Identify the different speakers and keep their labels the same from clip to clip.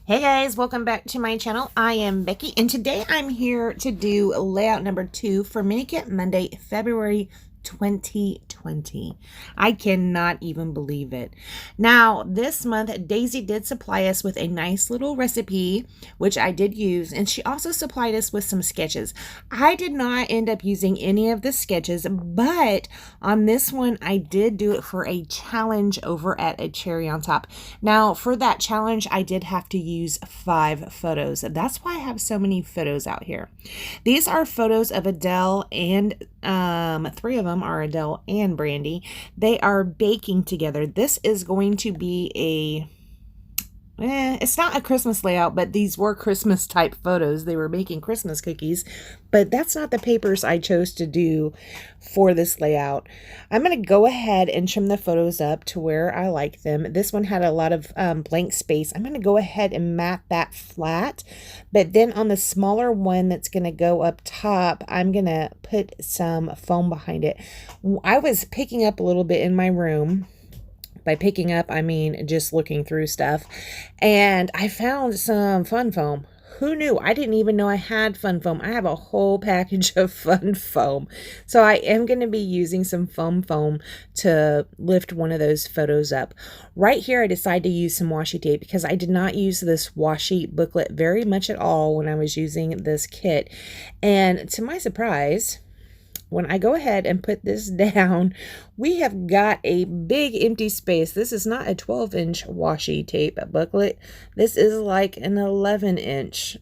Speaker 1: Hey guys, welcome back to my channel. I am Becky, and today I'm here to do layout number 2 for Mini Kit Monday, February 2020. I cannot even believe it. Now, this month, Daisy did supply us with a nice little recipe, which I did use, and she also supplied us with some sketches. I did not end up using any of the sketches, but on this one, I did do it for a challenge over at A Cherry on Top. Now, for that challenge, I did have to use 5 photos. That's why I have so many photos out here. These are photos of Adele, and 3 of them are Adele and Brandy. They are baking together. This is going to be it's not a Christmas layout, but these were Christmas type photos. They were making Christmas cookies, but that's not the papers I chose to do for this layout. I'm going to go ahead and trim the photos up to where I like them. This one had a lot of blank space. I'm going to go ahead and mat that flat, but then on the smaller one that's going to go up top, I'm going to put some foam behind it. I was picking up a little bit in my room. By picking up, I mean just looking through stuff. And I found some fun foam. Who knew? I didn't even know I had fun foam. I have a whole package of fun foam. So I am going to be using some foam to lift one of those photos up. Right here, I decided to use some washi tape because I did not use this washi booklet very much at all when I was using this kit. And to my surprise, when I go ahead and put this down, we have got a big empty space. This is not a 12-inch washi tape booklet. This is like an 11-inch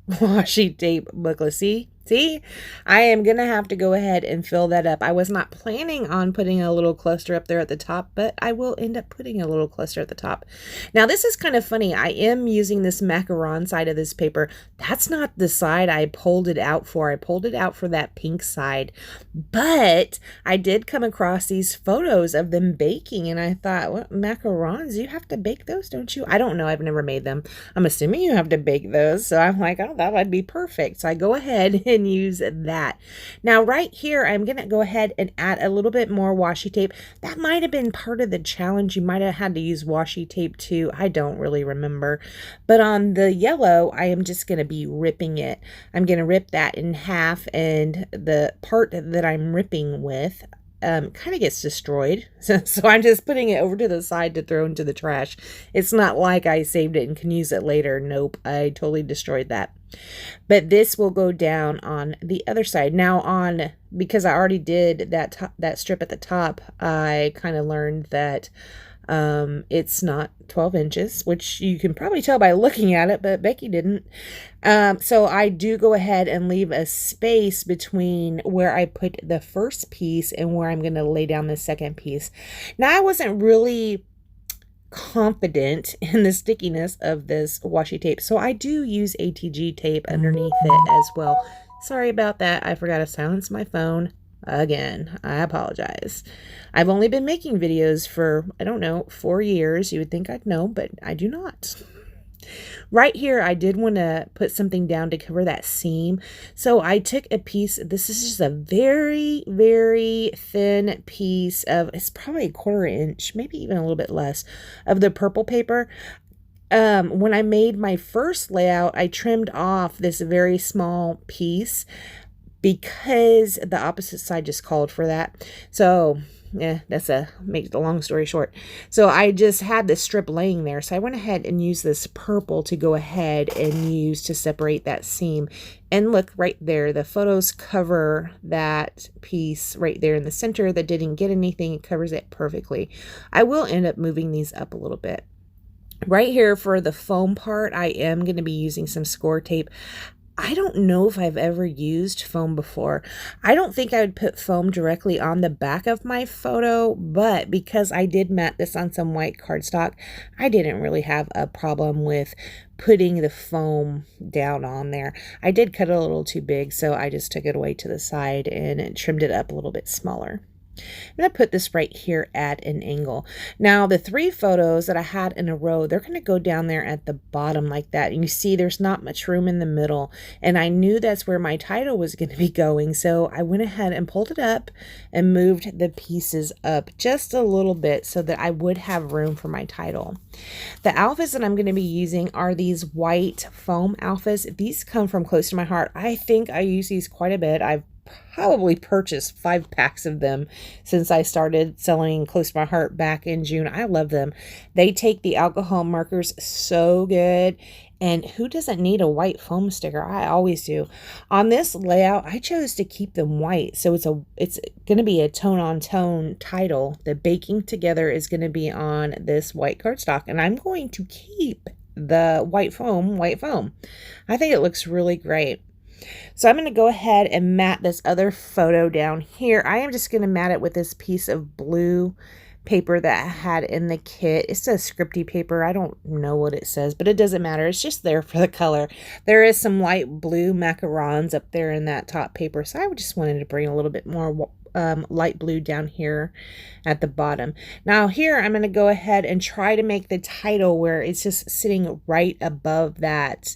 Speaker 1: washi tape booklet. See, I am going to have to go ahead and fill that up. I was not planning on putting a little cluster up there at the top, but I will end up putting a little cluster at the top. Now, this is kind of funny. I am using this macaron side of this paper. That's not the side I pulled it out for. I pulled it out for that pink side, but I did come across these photos of them baking, and I thought, what, macarons? You have to bake those, don't you? I don't know. I've never made them. I'm assuming you have to bake those, so I'm like, oh, that would be perfect. So I go ahead and use that. Now right here, I'm going to go ahead and add a little bit more washi tape. That might have been part of the challenge. You might have had to use washi tape too. I don't really remember. But on the yellow, I am just going to be ripping it. I'm going to rip that in half, and the part that I'm ripping with kind of gets destroyed. So I'm just putting it over to the side to throw into the trash. It's not like I saved it and can use it later. Nope, I totally destroyed that. But this will go down on the other side. Now because I already did that strip at the top, I kind of learned that it's not 12 inches, which you can probably tell by looking at it, but Becky didn't. So I do go ahead and leave a space between where I put the first piece and where I'm going to lay down the second piece. Now, I wasn't really confident in the stickiness of this washi tape, so I do use ATG tape underneath it as well. Sorry about that. I forgot to silence my phone again. I apologize. I've only been making videos for, I don't know, 4 years. You would think I'd know, but I do not. Right here, I did want to put something down to cover that seam. So I took a piece. This is just a very, very thin piece of, it's probably a 1/4 inch, maybe even a little bit less, of the purple paper. When I made my first layout, I trimmed off this very small piece because the opposite side just called for that. So yeah, makes the long story short. So I just had this strip laying there. So I went ahead and used this purple to go ahead and use to separate that seam. And look right there, the photos cover that piece right there in the center that didn't get anything. It covers it perfectly. I will end up moving these up a little bit. Right here for the foam part, I am going to be using some score tape. I don't know if I've ever used foam before. I don't think I would put foam directly on the back of my photo, but because I did mat this on some white cardstock, I didn't really have a problem with putting the foam down on there. I did cut it a little too big, so I just took it away to the side and trimmed it up a little bit smaller. I'm going to put this right here at an angle. Now, the 3 photos that I had in a row, they're going to go down there at the bottom like that. And you see there's not much room in the middle. And I knew that's where my title was going to be going. So I went ahead and pulled it up and moved the pieces up just a little bit so that I would have room for my title. The outfits that I'm going to be using are these white foam outfits. These come from Close to My Heart. I think I use these quite a bit. I've probably purchased 5 packs of them since I started selling Close to My Heart back in June. I love them. They take the alcohol markers so good. And who doesn't need a white foam sticker? I always do. On this layout, I chose to keep them white. So it's going to be a tone-on-tone title. The Baking Together is going to be on this white cardstock. And I'm going to keep the white foam. I think it looks really great. So I'm going to go ahead and mat this other photo down here. I am just going to mat it with this piece of blue paper that I had in the kit. It's a scripty paper. I don't know what it says, but it doesn't matter. It's just there for the color. There is some light blue macarons up there in that top paper. So I just wanted to bring a little bit more light blue down here at the bottom. Now here I'm going to go ahead and try to make the title where it's just sitting right above that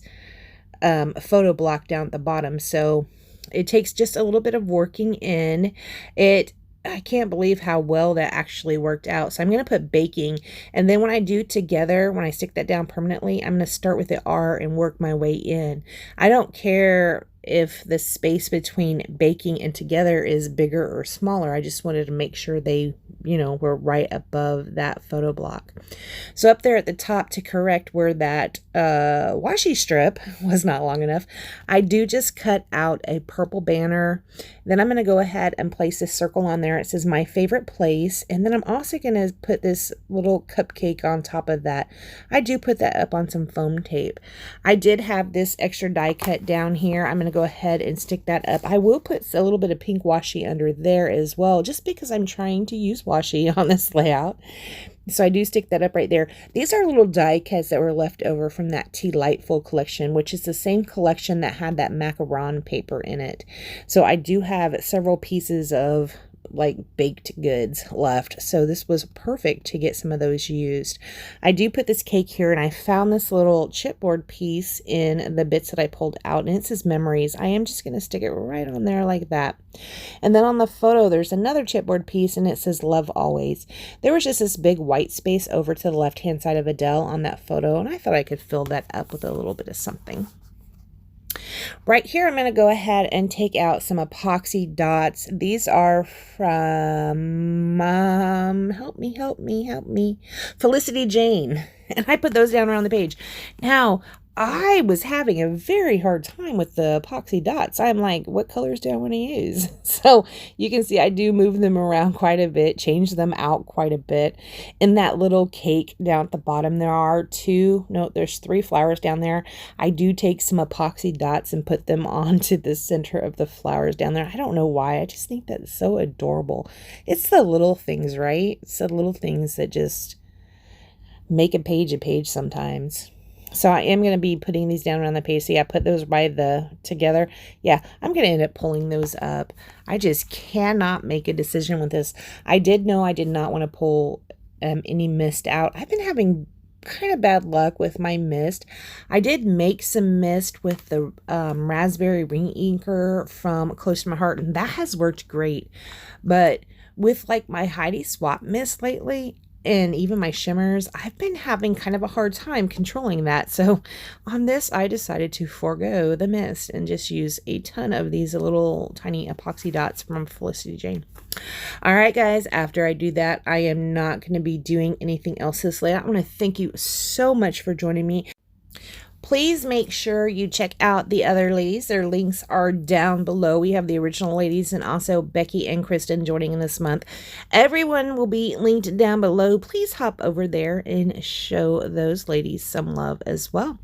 Speaker 1: photo block down at the bottom. So it takes just a little bit of working in it. I can't believe how well that actually worked out. So I'm going to put baking, and then when I do together, when I stick that down permanently, I'm going to start with the R and work my way in. I don't care if the space between baking and together is bigger or smaller. I just wanted to make sure they, were right above that photo block. So up there at the top, to correct where that washi strip was not long enough, I do just cut out a purple banner. Then I'm going to go ahead and place this circle on there. It says My Favorite Place. And then I'm also going to put this little cupcake on top of that. I do put that up on some foam tape. I did have this extra die cut down here. I'm going to go ahead and stick that up. I will put a little bit of pink washi under there as well, just because I'm trying to use washi on this layout. So I do stick that up right there. These are little die cuts that were left over from that Tea Lightful collection, which is the same collection that had that macaron paper in it. So I do have several pieces of like baked goods left, so this was perfect to get some of those used. I do put this cake here, and I found this little chipboard piece in the bits that I pulled out, and it says Memories. I am just going to stick it right on there like that. And then on the photo there's another chipboard piece, and it says Love Always. There was just this big white space over to the left hand side of Adele on that photo, and I thought I could fill that up with a little bit of something. Right here, I'm going to go ahead and take out some epoxy dots. These are from, help me, Felicity Jane. And I put those down around the page. Now, I was having a very hard time with the epoxy dots. I'm like, what colors do I want to use? So you can see I do move them around quite a bit, change them out quite a bit. In that little cake down at the bottom, there's 3 flowers down there. I do take some epoxy dots and put them onto the center of the flowers down there. I don't know why. I just think that's so adorable. It's the little things, right? It's the little things that just make a page sometimes. So I am going to be putting these down around the page. So yeah, put those by the together. Yeah, I'm going to end up pulling those up. I just cannot make a decision with this. I did know I did not want to pull any mist out. I've been having kind of bad luck with my mist. I did make some mist with the raspberry ring inker from Close to My Heart, and that has worked great. But with like my Heidi Swap mist lately, and even my shimmers, I've been having kind of a hard time controlling that. So on this, I decided to forego the mist and just use a ton of these little tiny epoxy dots from Felicity Jane. All right, guys, after I do that, I am not going to be doing anything else this layout. I want to thank you so much for joining me. Please make sure you check out the other ladies. Their links are down below. We have the original ladies and also Becky and Kristin joining in this month. Everyone will be linked down below. Please hop over there and show those ladies some love as well.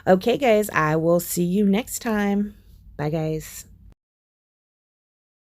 Speaker 1: Okay, guys, I will see you next time. Bye, guys.